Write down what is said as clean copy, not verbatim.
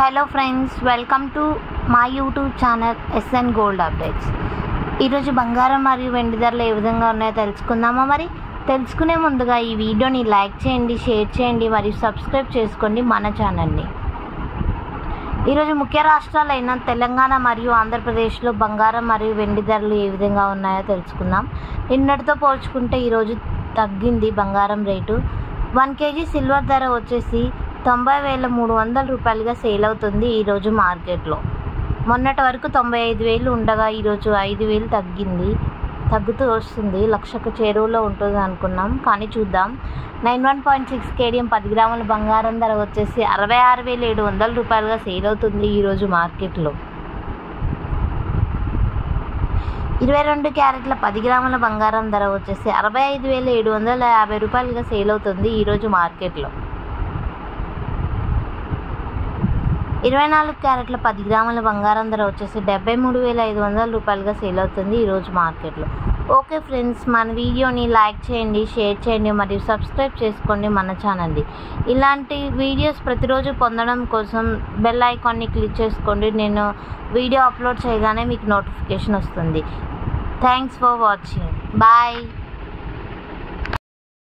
Hello friends, welcome to my YouTube channel SN gold updates. ఈరోజు బంగారం మరియు వెండి ధరలు ఏ విధంగా ఉన్నాయో తెలుసుకుందామా? మరి తెలుసుకునే ముందుగా ఈ వీడియోని లైక్ చేయండి, షేర్ చేయండి మరియు సబ్స్క్రైబ్ చేసుకోండి మన ఛానల్ని. ఈరోజు ముఖ్య రాష్ట్రాలైన తెలంగాణ మరియు ఆంధ్రప్రదేశ్లో బంగారం మరియు వెండి ధరలు ఏ విధంగా ఉన్నాయో తెలుసుకుందాం. నిన్నటితో పోల్చుకుంటే ఈరోజు తగ్గింది బంగారం రేటు. 1 kg సిల్వర్ ధర వచ్చేసి 90,300 రూపాయలుగా సేల్ అవుతుంది ఈరోజు మార్కెట్లో. మొన్నటి వరకు 95,000 ఉండగా ఈరోజు 5,000 తగ్గుతూ వస్తుంది. లక్షకు చేరువలో ఉంటుంది అనుకున్నాం, కానీ చూద్దాం. 91.6 kg 10 గ్రాముల బంగారం ధర వచ్చేసి 66,700 రూపాయలుగా సేల్ అవుతుంది ఈరోజు మార్కెట్లో. 22 క్యారెట్ల 10 గ్రాముల బంగారం ధర వచ్చేసి 65,750 రూపాయలుగా సేల్ అవుతుంది ఈరోజు మార్కెట్లో. 24 క్యారెట్ల 10 గ్రాముల బంగారం ధర వచ్చేసి 73,500 రూపాయలుగా సేల్ అవుతుంది ఈరోజు మార్కెట్లో. ఓకే ఫ్రెండ్స్, మన వీడియోని లైక్ చేయండి, షేర్ చేయండి మరియు సబ్స్క్రైబ్ చేసుకోండి మన ఛానల్ని. ఇలాంటి వీడియోస్ ప్రతిరోజు పొందడం కోసం బెల్ ఐకాన్ని క్లిక్ చేసుకోండి. నేను వీడియో అప్లోడ్ చేయగానే మీకు నోటిఫికేషన్ వస్తుంది. Thanks for watching. బాయ్.